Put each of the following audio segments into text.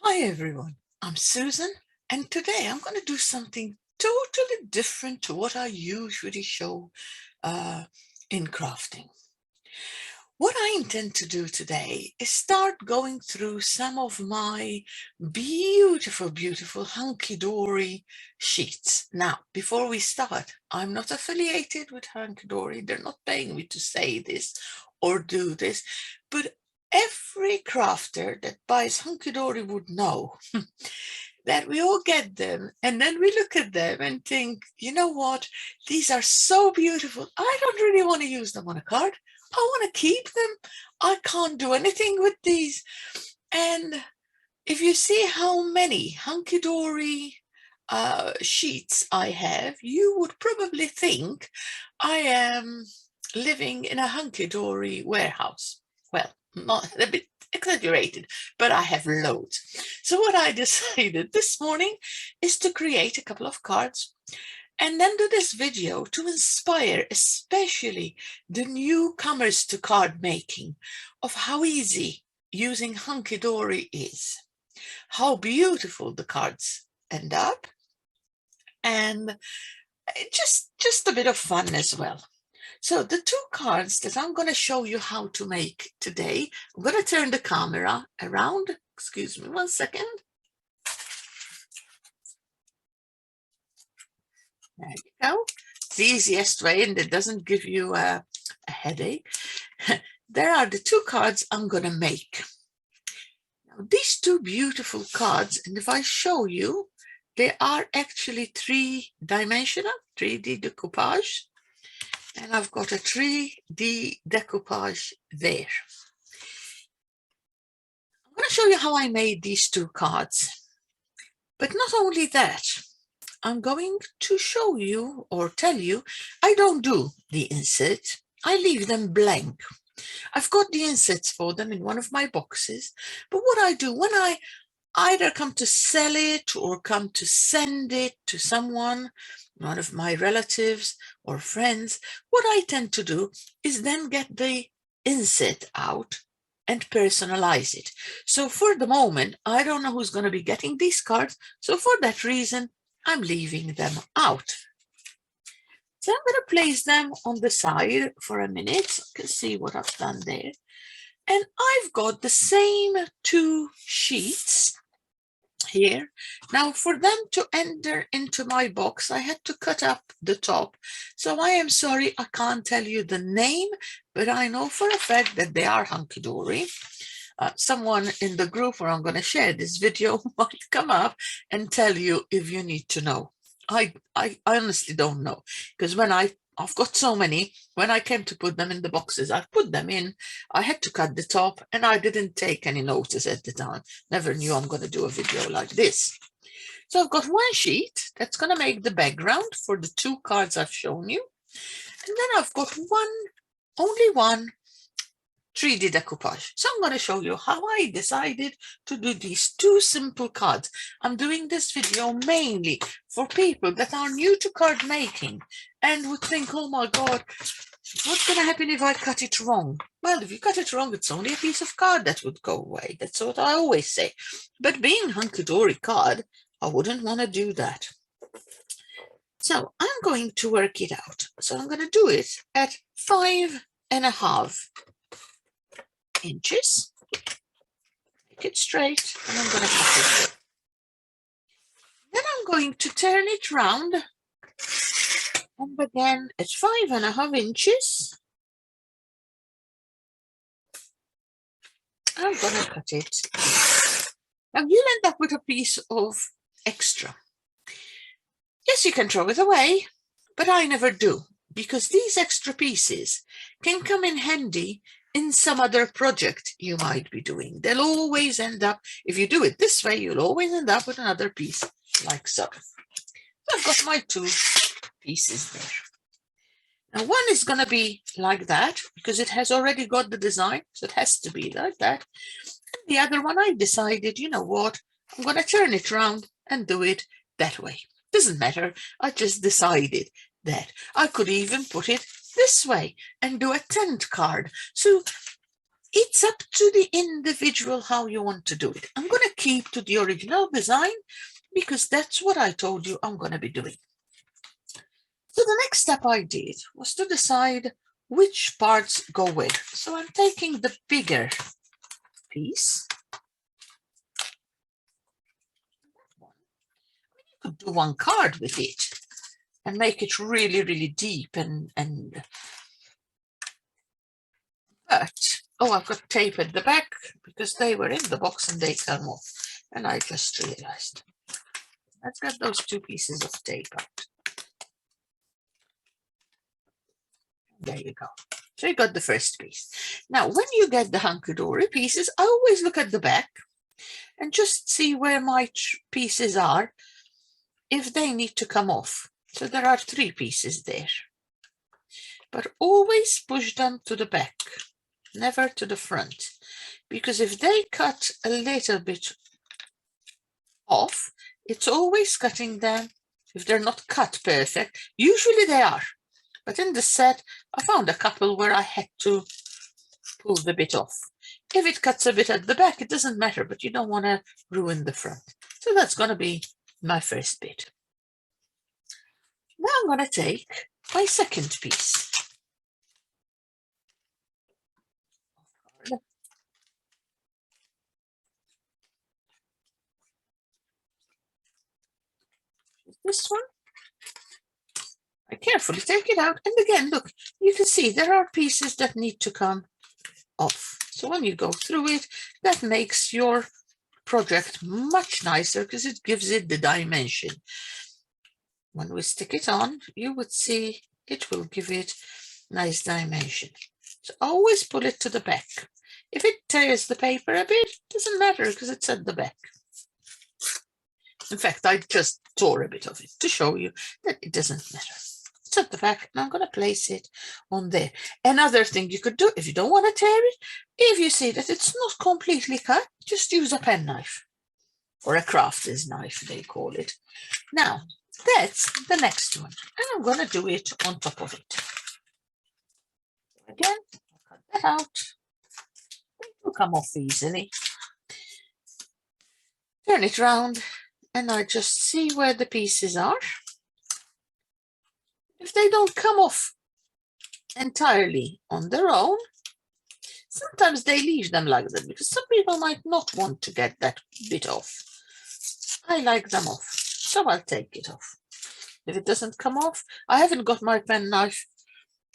Hi everyone, I'm Susan, and today I'm going to do something totally different to what I usually show uh, in crafting. What I intend to do today is start going through some of my beautiful hunky-dory sheets. Now, before we start, I'm not affiliated with hunky-dory. They're not paying me to say this or do this, but every crafter that buys hunky-dory would know that we all get them and then we look at them and think, you know what, these are so beautiful. I don't really want to use them on a card. I want to keep them. I can't do anything with these. And if you see how many hunky-dory sheets I have, you would probably think I am living in a hunky-dory warehouse. Well, not a bit exaggerated, but I have loads. So what I decided this morning is to create a couple of cards and then do this video to inspire especially the newcomers to card making of how easy using hunky-dory is, how beautiful the cards end up, and just a bit of fun as well. So the two cards that I'm going to show you how to make today, I'm going to turn the camera around. Excuse me 1 second. There you go. It's the easiest way and it doesn't give you a headache. There are the two cards I'm going to make. Now, these two beautiful cards, and if I show you, they are actually three-dimensional, 3D decoupage. And I've got a 3D decoupage there. I'm going to show you how I made these two cards. But not only that, I'm going to show you or tell you, I don't do the insert. I leave them blank. I've got the inserts for them in one of my boxes. But what I do when I either come to sell it or come to send it to someone, one of my relatives or friends, what I tend to do is then get the insert out and personalize it. So for the moment, I don't know who's going to be getting these cards. So for that reason, I'm leaving them out. So I'm going to place them on the side for a minute. You can see what I've done there. And I've got the same two sheets here. Now for them to enter into my box, I had to cut up the top. So I am sorry, I can't tell you the name, but I know for a fact that they are hunky-dory. Someone in the group where I'm going to share this video might come up and tell you if you need to know. I honestly don't know, because when I've got so many, when I came to put them in the boxes, I put them in, I had to cut the top and I didn't take any notice at the time. Never knew I'm going to do a video like this. So I've got one sheet that's going to make the background for the two cards I've shown you. And then I've got only one 3D decoupage. So I'm going to show you how I decided to do these two simple cards. I'm doing this video mainly for people that are new to card making and would think, oh my God, what's going to happen if I cut it wrong? Well, if you cut it wrong, it's only a piece of card that would go away. That's what I always say. But being hunky-dory card, I wouldn't want to do that. So I'm going to work it out. So I'm going to do it at 5.5 inches. Make it straight, and I'm going to cut it. Then I'm going to turn it round, and again at 5.5 inches, I'm going to cut it. Now you'll end up with a piece of extra. Yes, you can throw it away, but I never do, because these extra pieces can come in handy in some other project you might be doing. They'll always end up, if you do it this way, you'll always end up with another piece like so. So I've got my two pieces there. Now one is going to be like that because it has already got the design, so it has to be like that. And the other one, I decided, you know what, I'm going to turn it around and do it that way. Doesn't matter, I just decided that. I could even put it this way and do a tent card. So It's up to the individual how you want to do it. I'm going to keep to the original design because that's what I told you I'm going to be doing. So the next step I did was to decide which parts go where. So I'm taking the bigger piece. You could do one card with it and make it really, really deep but oh, I've got tape at the back because they were in the box and they come off. And I just realized. Let's get those two pieces of tape out. There you go. So you got the first piece. Now, when you get the hunky-dory pieces, I always look at the back and just see where my pieces are, if they need to come off. So there are 3 pieces there. But always push them to the back, never to the front. Because if they cut a little bit off, it's always cutting them. If they're not cut perfect, usually they are. But in the set, I found a couple where I had to pull the bit off. If it cuts a bit at the back, it doesn't matter, but you don't want to ruin the front. So that's going to be my first bit. Now I'm going to take my second piece. This one. I carefully take it out. And again, look, you can see there are pieces that need to come off. So when you go through it, that makes your project much nicer because it gives it the dimension. When we stick it on, you would see it will give it nice dimension. So always pull it to the back. If it tears the paper a bit, it doesn't matter because it's at the back. In fact, I just tore a bit of it to show you that it doesn't matter. It's at the back, and I'm going to place it on there. Another thing you could do, if you don't want to tear it, if you see that it's not completely cut, just use a pen knife or a crafter's knife, they call it. Now, that's the next one, and I'm going to do it on top of it. Again, I'll cut that out. It will come off easily. Turn it round, and I just see where the pieces are. If they don't come off entirely on their own, sometimes they leave them like that because some people might not want to get that bit off. I like them off, so I'll take it off. If it doesn't come off, I haven't got my pen knife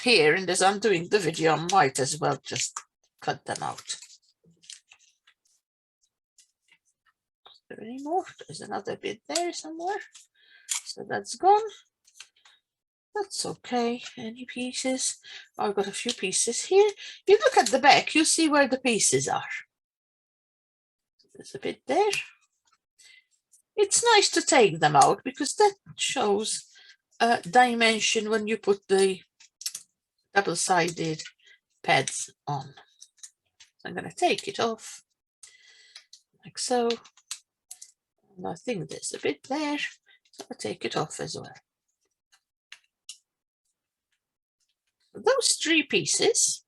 here, and as I'm doing the video, I might as well just cut them out. Is there any more? There's another bit there somewhere. So that's gone. That's okay. Any pieces? I've got a few pieces here. You look at the back, you see where the pieces are. There's a bit there. It's nice to take them out because that shows dimension when you put the double-sided pads on. So I'm going to take it off like so. And I think there's a bit there, so I'll take it off as well. Those 3 pieces,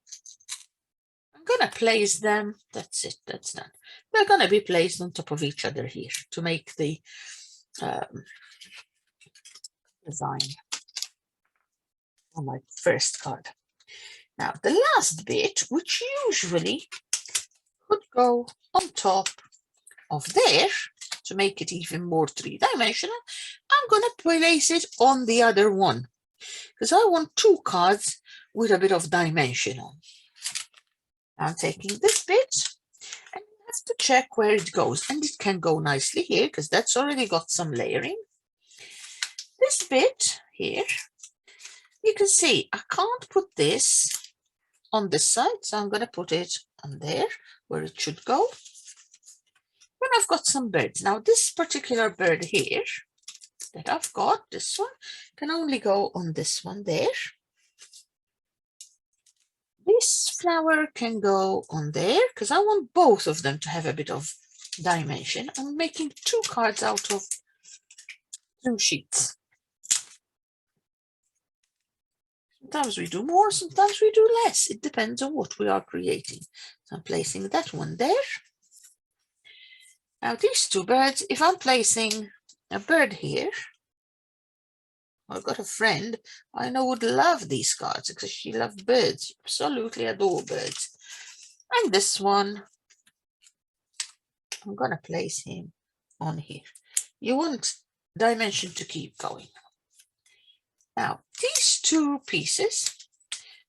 I'm going to place them. That's it, that's done. They're going to be placed on top of each other here to make the design on my first card. Now, the last bit, which usually could go on top of there to make it even more 3-dimensional, I'm going to place it on the other one because I want 2 cards with a bit of dimension on. I'm taking this bit and you have to check where it goes, and it can go nicely here because that's already got some layering. This bit here, you can see I can't put this on this side, so I'm going to put it on there where it should go. Then I've got some birds. Now this particular bird here that I've got, this one, can only go on this one there. This flower can go on there because I want both of them to have a bit of dimension. I'm making 2 cards out of 2 sheets. Sometimes we do more, sometimes we do less. It depends on what we are creating. So I'm placing that one there. Now these two birds, if I'm placing a bird here, I've got a friend I know would love these cards because she loves birds. She absolutely adore birds. And this one, I'm going to place him on here. You want dimension to keep going. Now, these two pieces,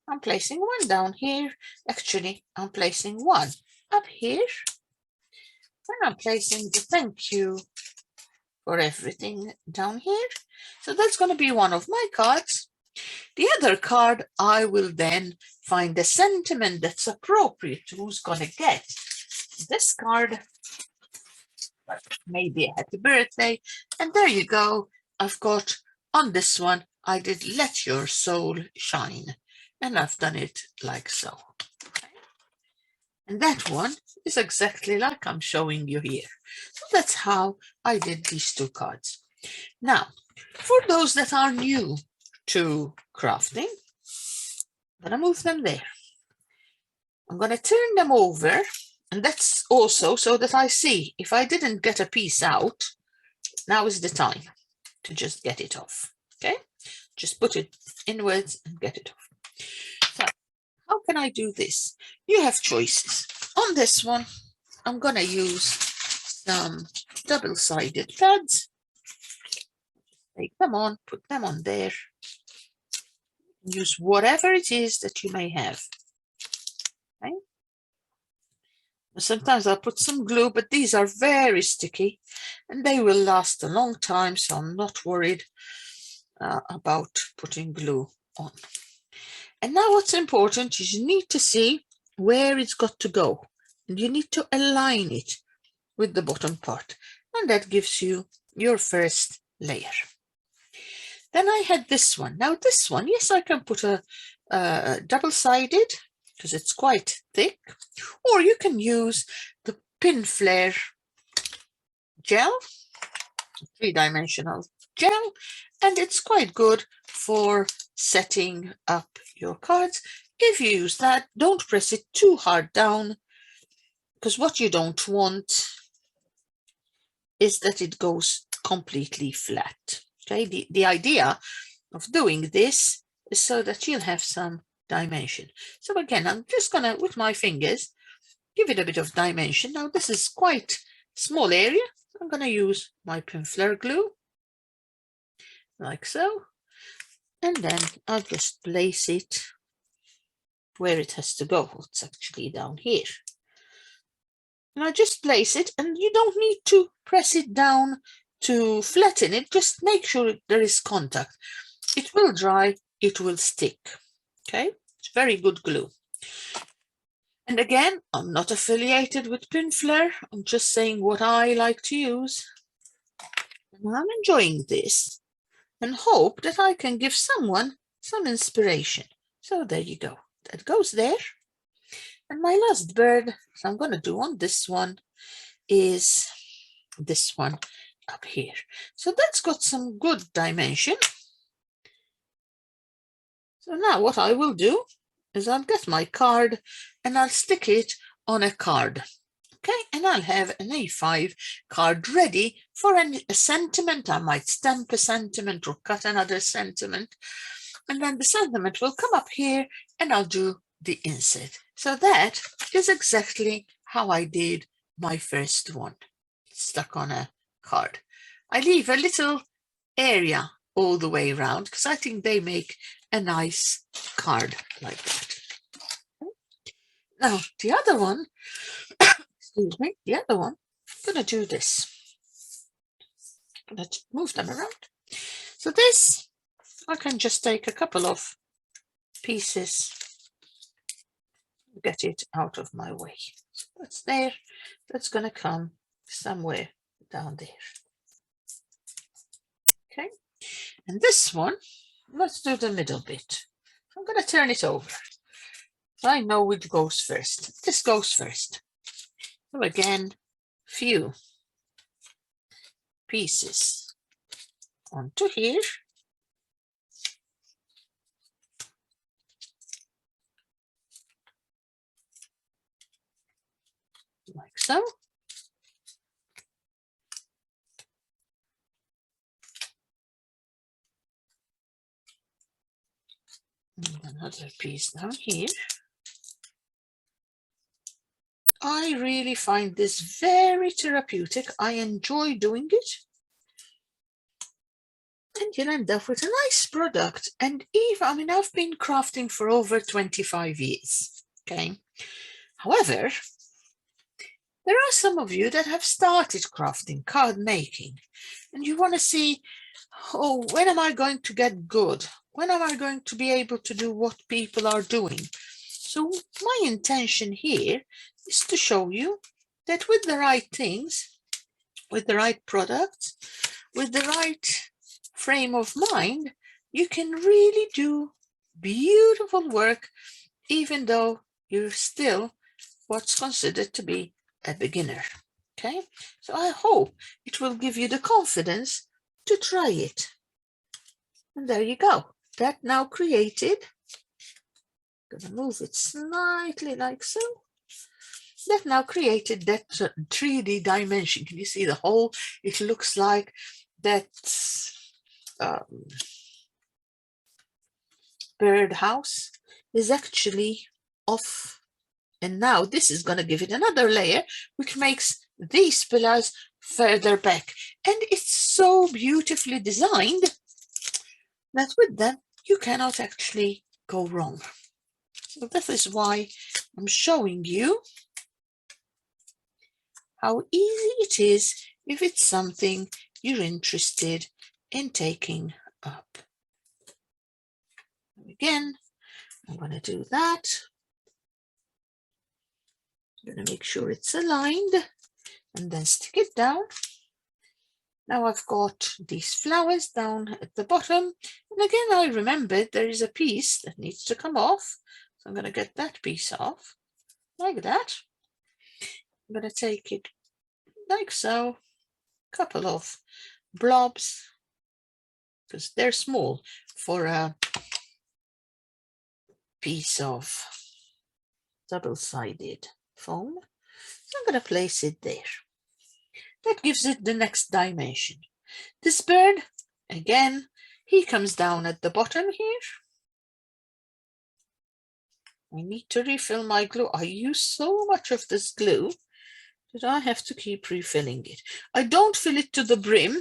I'm placing one down here. Actually, I'm placing one up here. And I'm placing the thank you for everything down here. So that's going to be one of my cards. The other card, I will then find a sentiment that's appropriate to who's going to get this card. Maybe a happy birthday. And there you go. I've got on this one, I did let your soul shine. And I've done it like so. And that one is exactly like I'm showing you here. So that's how I did these two cards. Now, for those that are new to crafting, I'm going to move them there. I'm going to turn them over, and that's also so that I see if I didn't get a piece out, now is the time to just get it off. Okay, just put it inwards and get it off. So how can I do this? You have choices. On this one, I'm going to use some double-sided pads. Take them on, put them on there. Use whatever it is that you may have. Okay. Sometimes I'll put some glue, but these are very sticky and they will last a long time, so I'm not worried about putting glue on. And now what's important is you need to see where it's got to go, and you need to align it with the bottom part, and that gives you your first layer. Then I had this one. Now this one, yes, I can put a double-sided because it's quite thick, or you can use the Pinflair gel, three-dimensional gel, and it's quite good for setting up your cards. If you use that, don't press it too hard down, because what you don't want is that it goes completely flat. Okay, the idea of doing this is so that you'll have some dimension. So again, I'm just gonna, with my fingers, give it a bit of dimension. Now this is quite small area. I'm gonna use my Pinflair glue, like so. And then I'll just place it where it has to go. It's actually down here. And I just place it, and you don't need to press it down to flatten it. Just make sure there is contact. It will dry, it will stick. Okay, it's very good glue. And again, I'm not affiliated with Pinflair. I'm just saying what I like to use. And I'm enjoying this and hope that I can give someone some inspiration. So there you go. That goes there. And my last bird, so I'm going to do on this one, is this one up here. So that's got some good dimension. So now what I will do is I'll get my card and I'll stick it on a card. Okay, and I'll have an A5 card ready for a sentiment. I might stamp a sentiment or cut another sentiment. And then the sentiment will come up here and I'll do the insert. So that is exactly how I did my first one, stuck on a card. I leave a little area all the way around because I think they make a nice card like that. Now, the other one, excuse me, the other one, I'm going to do this. Let's move them around. So this, I can just take a couple of pieces, get it out of my way. So that's there. That's going to come somewhere down there. Okay. And this one, let's do the middle bit. I'm going to turn it over. I know which goes first. This goes first. So again, few pieces onto here. so. And another piece down here. I really find this very therapeutic. I enjoy doing it. And you'll end up with a nice product. And even, I mean, I've been crafting for over 25 years, okay? However, there are some of you that have started crafting, card making, and you want to see, oh, when am I going to get good? When am I going to be able to do what people are doing? So my intention here is to show you that with the right things, with the right products, with the right frame of mind, you can really do beautiful work, even though you're still what's considered to be a beginner. Okay, so I hope it will give you the confidence to try it. And there you go. That now created, I'm gonna move it slightly like so. That now created that 3D dimension. Can you see the hole? It looks like that birdhouse is actually off. And now this is going to give it another layer, which makes these pillars further back. And it's so beautifully designed that with them, you cannot actually go wrong. So this is why I'm showing you how easy it is if it's something you're interested in taking up. Again, I'm going to do that. I'm going to make sure it's aligned and then stick it down. Now I've got these flowers down at the bottom. And again, I remembered there is a piece that needs to come off. So I'm going to get that piece off like that. I'm going to take it like so, couple of blobs, because they're small for a piece of double-sided foam. So I'm going to place it there. That gives it the next dimension. This bird, again, he comes down at the bottom here. I need to refill my glue. I use so much of this glue that I have to keep refilling it. I don't fill it to the brim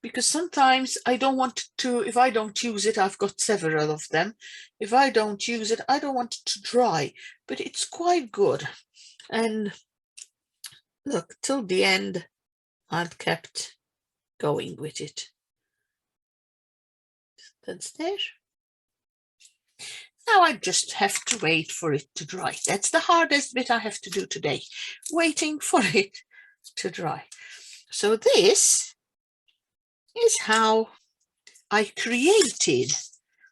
because sometimes I don't want to, if I don't use it, I've got several of them. If I don't use it, I don't want it to dry, but it's quite good. And look, till the end, I've kept going with it. That's there. Now I just have to wait for it to dry. That's the hardest bit I have to do today, waiting for it to dry. So this is how I created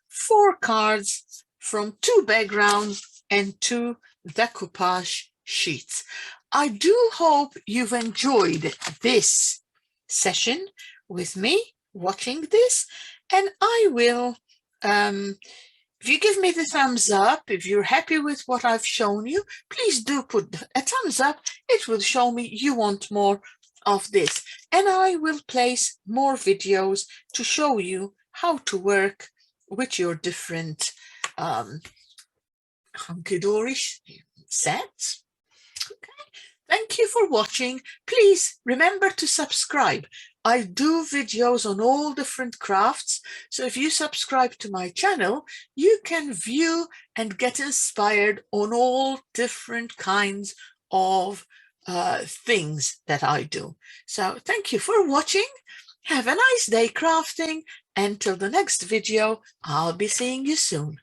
4 cards from 2 backgrounds and 2 decoupage sheets. I do hope you've enjoyed this session with me, watching this, and I will, if you give me the thumbs up, if you're happy with what I've shown you, please do put a thumbs up. It will show me you want more of this. And I will place more videos to show you how to work with your different hunky-dory sets. Okay. Thank you for watching. Please remember to subscribe. I do videos on all different crafts, so if you subscribe to my channel, you can view and get inspired on all different kinds of things that I do. So thank you for watching. Have a nice day crafting. Until the next video, I'll be seeing you soon.